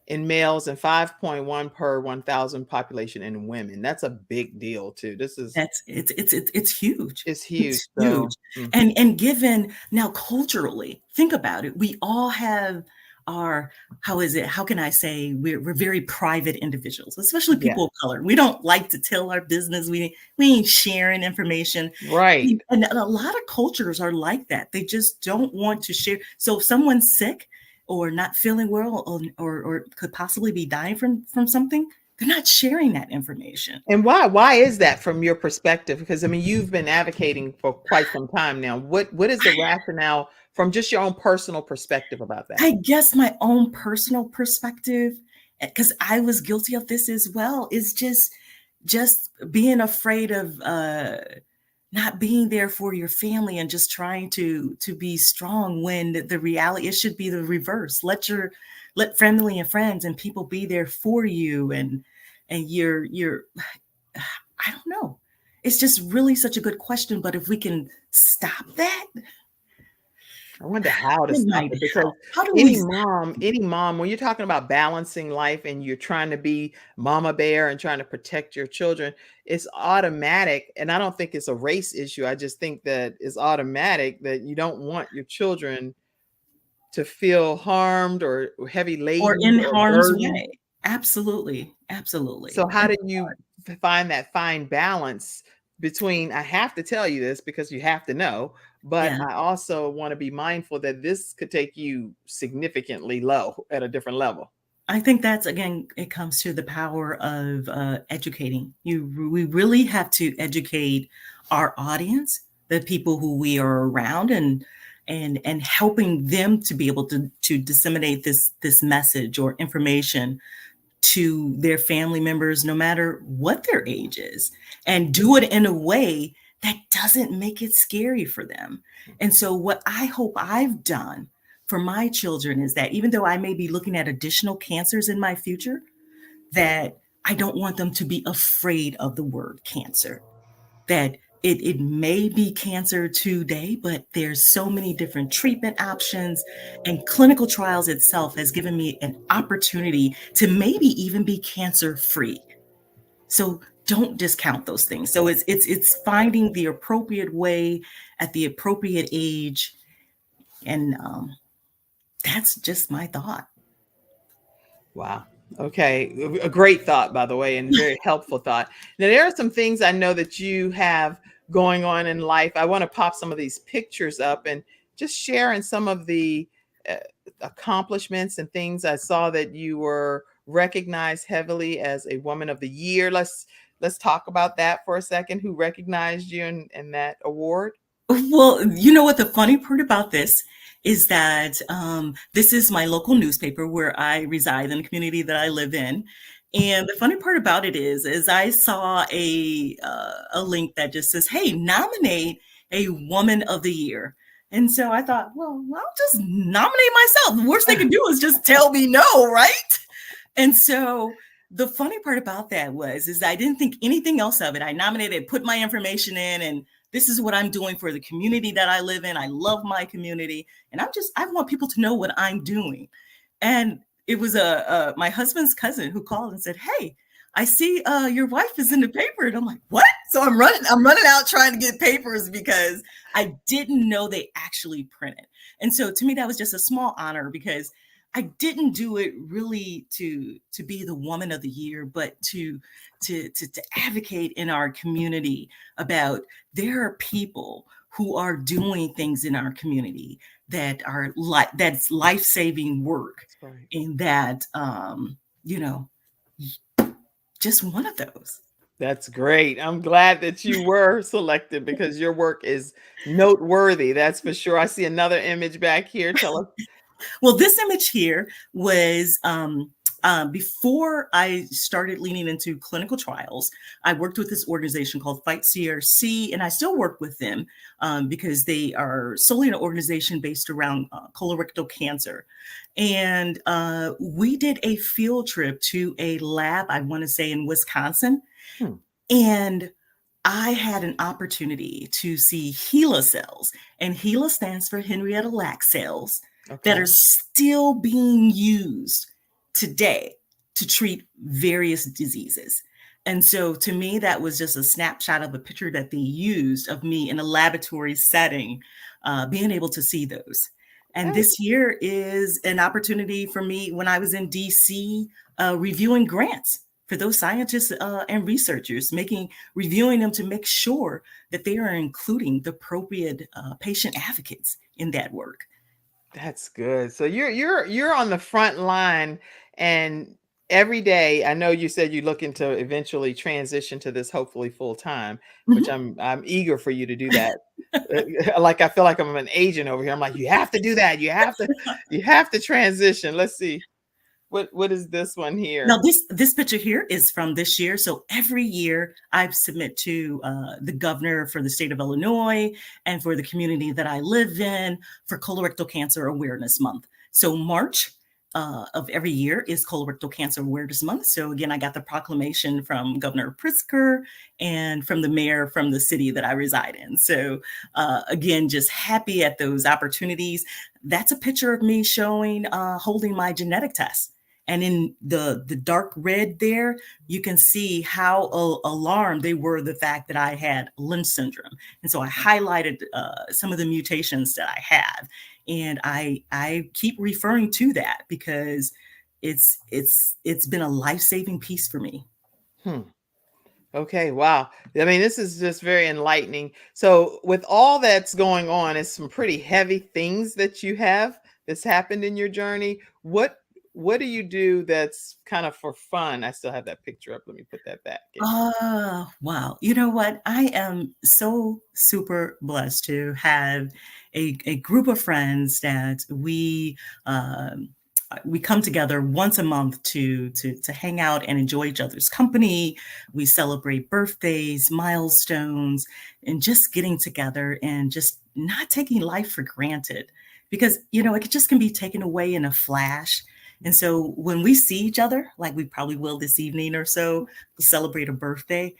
in males and 5.1 per 1,000 population in women. That's a big deal too. This is It's huge. it's huge. It's huge. So And given now culturally, think about it. We all have our, how can I say, we're very private individuals, especially yeah, people of color. We don't like to tell our business. We ain't sharing information. right. And a lot of cultures are like that. They just don't want to share. So if someone's sick or not feeling well or could possibly be dying from something, they're not sharing that information. And why? Why is that from your perspective? Because I mean, you've been advocating for quite some time now. What is the rationale from just your own personal perspective about that? I guess my own personal perspective, because I was guilty of this as well, is just being afraid of not being there for your family and just trying to be strong when the reality, it should be the reverse. Let family and friends and people be there for you, and you're I don't know. It's just really such a good question. But if we can stop that, I wonder how to it stop might it because help. How do we stop? any mom, when you're talking about balancing life and you're trying to be mama bear and trying to protect your children, it's automatic. And I don't think it's a race issue. I just think that it's automatic that you don't want your children to feel harmed or heavy Or laden in or harm's burdened. way. Absolutely, absolutely. So how do you find that fine balance between I have to tell you this because you have to know, but Yeah. I also want to be mindful that this could take you significantly low at a different level. I think that's, again, it comes to the power of educating. We really have to educate our audience, the people who we are around, and helping them to be able to disseminate this message or information to their family members, no matter what their age is, and do it in a way that doesn't make it scary for them. And so, what I hope I've done for my children is that even though I may be looking at additional cancers in my future, that I don't want them to be afraid of the word cancer. That it may be cancer today, but there's so many different treatment options, and clinical trials itself has given me an opportunity to maybe even be cancer free. So don't discount those things. So it's finding the appropriate way at the appropriate age, and that's just my thought. Wow. Okay. A great thought, by the way, and very helpful thought. Now, there are some things I know that you have going on in life. I want to pop some of these pictures up and just sharing some of the uh, accomplishments and things. I saw that you were recognized heavily as a Woman of the Year. Let's talk about that for a second. Who recognized you in that award? Well, you know what the funny part about this is that this is my local newspaper where I reside in the community that I live in. And the funny part about it is I saw a link that just says, "Hey, nominate a Woman of the Year." And so I thought, well, I'll just nominate myself. The worst they can do is just tell me no, right? And so the funny part about that is I didn't think anything else of it. I nominated, put my information in, and this is what I'm doing for the community that I live in. I love my community, and I want people to know what I'm doing. And it was my husband's cousin who called and said, "Hey, I see your wife is in the paper." And I'm like, "What?" So I'm running out trying to get papers because I didn't know they actually printed. And so to me, that was just a small honor because I didn't do it really to be the Woman of the Year, but to advocate in our community about there are people who are doing things in our community that are that's life-saving work, That's right. and that you know, just one of those. That's great. I'm glad that you were selected because your work is noteworthy. That's for sure. I see another image back here. Tell us. Well, this image here was before I started leaning into clinical trials. I worked with this organization called Fight CRC, and I still work with them because they are solely an organization based around colorectal cancer. And we did a field trip to a lab, I want to say in Wisconsin. Hmm. And I had an opportunity to see HeLa cells, and HeLa stands for Henrietta Lacks cells, that Okay. are still being used today to treat various diseases. And so to me, that was just a snapshot of a picture that they used of me in a laboratory setting, being able to see those. And That's this year is an opportunity for me when I was in DC reviewing grants for those scientists and researchers, reviewing them to make sure that they are including the appropriate patient advocates in that work. That's good. So you're on the front line, and every day, I know you said you're looking to eventually transition to this hopefully full time, which Mhm. I'm eager for you to do that. Like I feel like I'm an agent over here. I'm like, you have to do that. You have to transition. Let's see. What is this one Now, here? this picture here is from this year. So every year I submit to the governor for the state of Illinois and for the community that I live in for Colorectal Cancer Awareness Month. So March of every year is Colorectal Cancer Awareness Month. So again, I got the proclamation from Governor Pritzker and from the mayor from the city that I reside in. So again, just happy at those opportunities. That's a picture of me showing, holding my genetic test. And in the dark red there, you can see how alarmed they were the fact that I had Lynch syndrome. And so I highlighted some of the mutations that I have. And I keep referring to that because it's been a life-saving piece for me. Hmm. Okay, wow. I mean, this is just very enlightening. So, with all that's going on, it's some pretty heavy things that you have that's happened in your journey. what do you do that's kind of for fun? I still have that picture up. Let me put that back. Wow. You know what? I am so super blessed to have a group of friends that we come together once a month to hang out and enjoy each other's company. We celebrate birthdays, milestones, and just getting together and just not taking life for granted because it just can be taken away in a flash. And so when we see each other, like we probably will this evening or so, to celebrate a birthday,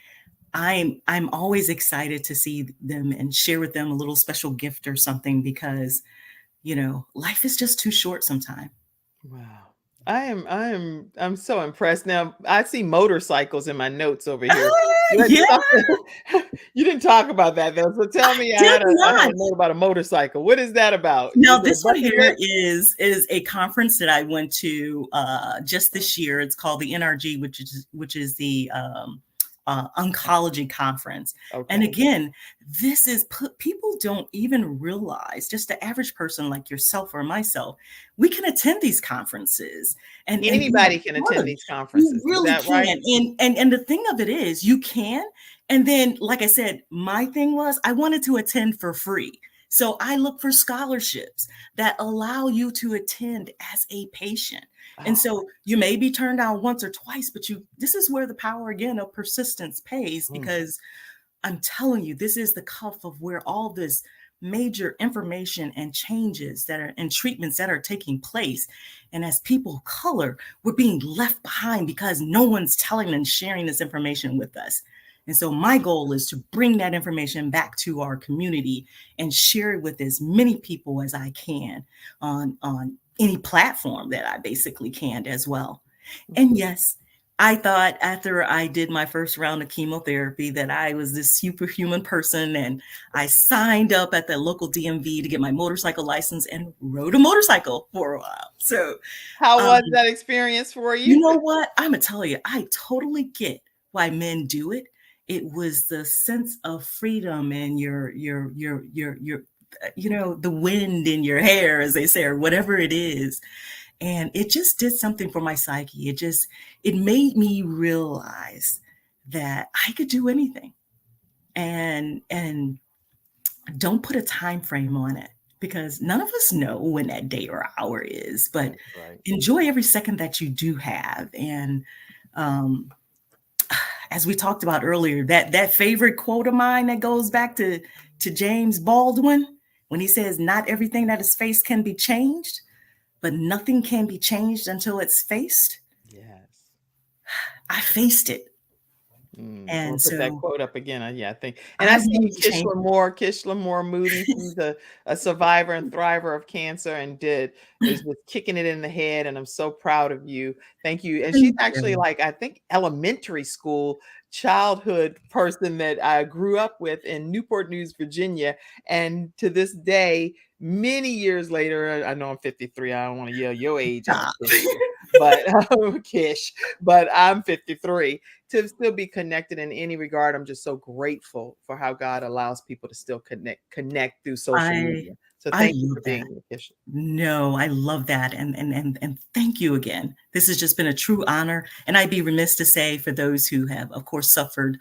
I'm always excited to see them and share with them a little special gift or something because life is just too short sometimes. Wow. I'm so impressed. Now, I see motorcycles in my notes over here. What's Yeah, something you didn't talk about that though. So tell me, did I had not. a note about a motorcycle. What is that about? Now Is it a this one bucket here list? is a conference that I went to just this year. It's called the NRG, which is the oncology conference. And Okay. again, this is people don't even realize, just the average person like yourself or myself, we can attend these conferences and be Anybody can a part attend of it. these You conferences. Is really that right? can. And the thing of it is you can. And then, like I said, my thing was I wanted to attend for free. So I look for scholarships that allow you to attend as a patient. And Oh. so you may be turned down once or twice, but this is where the power again of persistence pays Mm. because I'm telling you, this is the cuff of where all this major information and changes that are and treatments that are taking place. And as people of color, we're being left behind because no one's telling and sharing this information with us. And so my goal is to bring that information back to our community and share it with as many people as I can on any platform that I basically can as well. And yes, I thought after I did my first round of chemotherapy that I was this superhuman person, and I signed up at the local DMV to get my motorcycle license and rode a motorcycle for a while. So, How um, was that experience for you you? know what? I'm gonna tell you, I totally get why men do it. It was the sense of freedom and the wind in your hair, as they say, or whatever it is. And it just did something for my psyche. It made me realize that I could do anything and don't put a time frame on it because none of us know when that day or hour is, but That's right. enjoy every second that you do have. And um, as we talked about earlier, that favorite quote of mine that goes back to James Baldwin when he says, "Not everything that is faced can be changed, but nothing can be changed until it's faced." Yes. I faced it. I'm gonna And put that so quote up again. Yeah, I think, and I I see wanted to change Kish Lamore Moody. She's a survivor and thriver of cancer, and is just kicking it in the head. And I'm so proud of you. Thank you. And she's Thank actually you. like I think elementary school childhood person that I grew up with in Newport News, Virginia, and to this day, many years later, I know I'm 53. I don't want to yell your age out, Stop. Kish, but Kish, but I'm 53 to still be connected in any regard. I'm just so grateful for how God allows people to still connect through social I media. So I thank you love for that. being here, Kisha. No, I love that. And thank you again. This has just been a true honor. And I'd be remiss to say for those who have, of course, suffered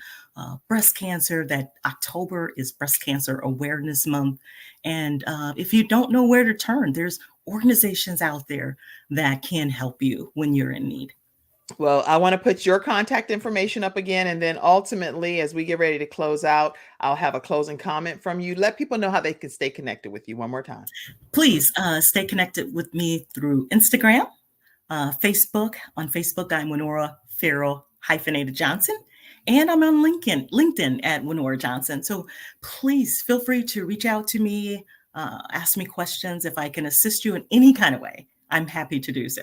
breast cancer, that October is Breast Cancer Awareness Month. And if you don't know where to turn, there's organizations out there that can help you when you're in need. Well, I want to put your contact information up again. And then ultimately, as we get ready to close out, I'll have a closing comment from you. Let people know how they can stay connected with you one more time. Please stay connected with me through Instagram, Facebook. On Facebook, I'm Wenora Farrell hyphenated Johnson. And I'm on LinkedIn at Wenora Johnson. So please feel free to reach out to me, ask me questions. If I can assist you in any kind of way, I'm happy to do so.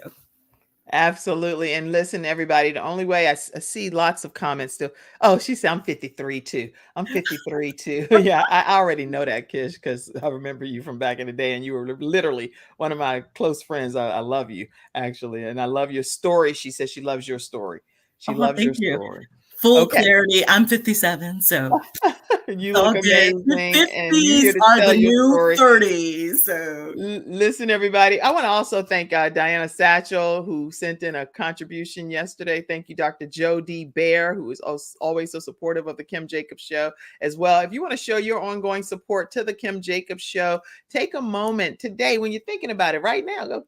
Absolutely. And listen, everybody, the only way I see lots of comments still. Oh, she said I'm 53 too. I'm 53 too. Yeah, I already know that, Kish, because I remember you from back in the day and you were literally one of my close friends. I love you, actually. And I love your story. She says she loves your story. She Oh, loves thank your you. story. Full Okay. clarity. I'm 57. So You look Okay, amazing, the and you're 50s here to are tell the your new story. 30s. So Listen, everybody. I want to also thank Diana Satchel, who sent in a contribution yesterday. Thank you, Dr. Joe D. Bear, who is always so supportive of the Kim Jacobs Show as well. If you want to show your ongoing support to the Kim Jacobs Show, take a moment today when you're thinking about it right now. Go,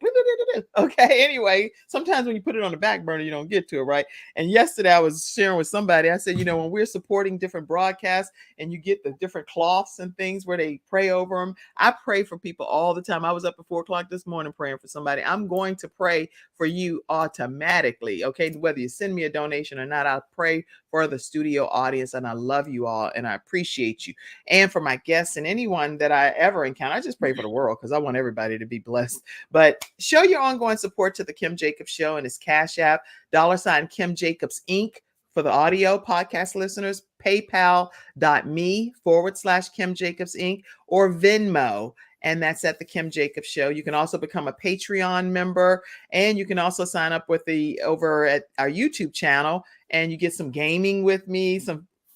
okay. Anyway, sometimes when you put it on the back burner, you don't get to it, right? And yesterday I was sharing with somebody, I said, when we're supporting different broadcasts and you get the different cloths and things where they pray over them, I pray for people all the time. I was up at 4:00 this morning praying for somebody. I'm going to pray for you automatically. Okay. Whether you send me a donation or not, I'll pray for the studio audience. And I love you all and I appreciate you. And for my guests and anyone that I ever encounter, I just pray for the world because I want everybody to be blessed. But show your ongoing support to the Kim Jacobs Show and his Cash App, $ Kim Jacobs Inc. For the audio podcast listeners, paypal.me/Kim Jacobs Inc. or Venmo. And that's at the Kim Jacobs Show. You can also become a Patreon member, and you can also sign up with over at our YouTube channel, and you get some gaming with me.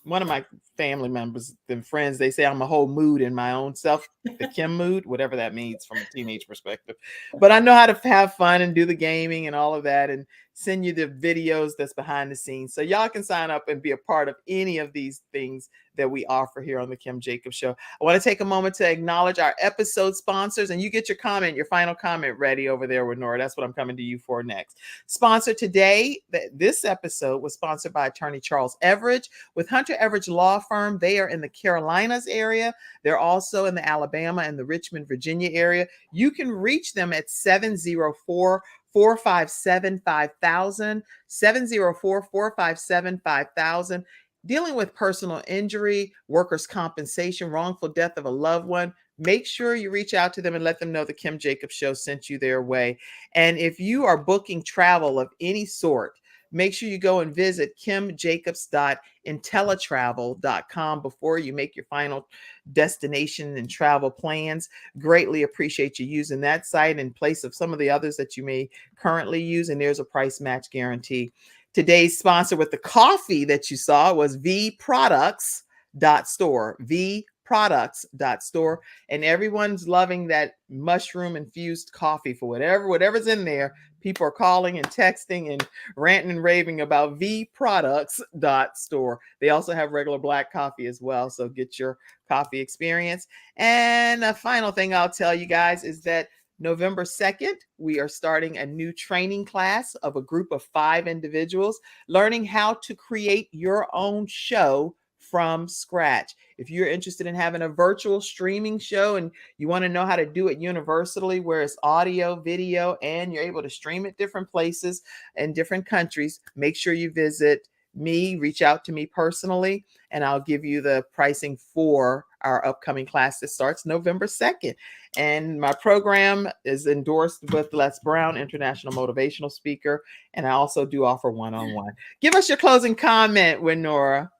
One of my family members and friends, they say I'm a whole mood in my own self, the Kim mood, whatever that means from a teenage perspective. But I know how to have fun and do the gaming and all of that, and send you the videos that's behind the scenes. So y'all can sign up and be a part of any of these things that we offer here on the Kim Jacobs Show. I want to take a moment to acknowledge our episode sponsors, and you get your final comment ready over there with Nora. That's what I'm coming to you for next. Sponsor today, this episode was sponsored by attorney Charles Everidge with Hunter Everidge Law Firm. They are in the Carolinas area. They're also in the Alabama and the Richmond, Virginia area. You can reach them at 704-457-5000, 704-457-5000. Dealing with personal injury, workers' compensation, wrongful death of a loved one, make sure you reach out to them and let them know the Kim Jacobs Show sent you their way. And if you are booking travel of any sort, make sure you go and visit kimjacobs.intellitravel.com before you make your final destination and travel plans. Greatly appreciate you using that site in place of some of the others that you may currently use. And there's a price match guarantee. Today's sponsor with the coffee that you saw was vproducts.store, vproducts.store. And everyone's loving that mushroom infused coffee for whatever's in there. People are calling and texting and ranting and raving about vproducts.store. They also have regular black coffee as well. So get your coffee experience. And a final thing I'll tell you guys is that November 2nd, we are starting a new training class of a group of 5 individuals learning how to create your own show from scratch. If you're interested in having a virtual streaming show and you want to know how to do it universally, where it's audio, video, and you're able to stream it different places and different countries, make sure you visit me, reach out to me personally, and I'll give you the pricing for our upcoming class that starts November 2nd. And my program is endorsed with Les Brown, international motivational speaker. And I also do offer one-on-one. Give us your closing comment, Wenora.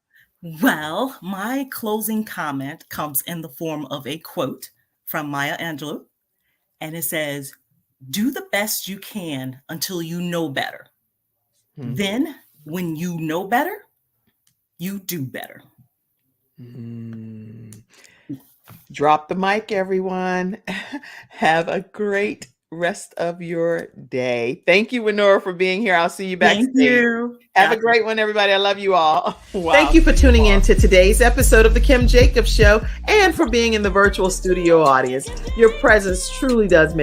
Well, my closing comment comes in the form of a quote from Maya Angelou. And it says, "Do the best you can until you know better. Then when you know better, you do better." Drop the mic, everyone. Have a great rest of your day. Thank you, Wenora, for being here. I'll see you backstage. Thank you. Have a great one, everybody. I love you all. Wow. Thank you for tuning in to today's episode of the Kim Jacobs Show and for being in the virtual studio audience. Your presence truly does make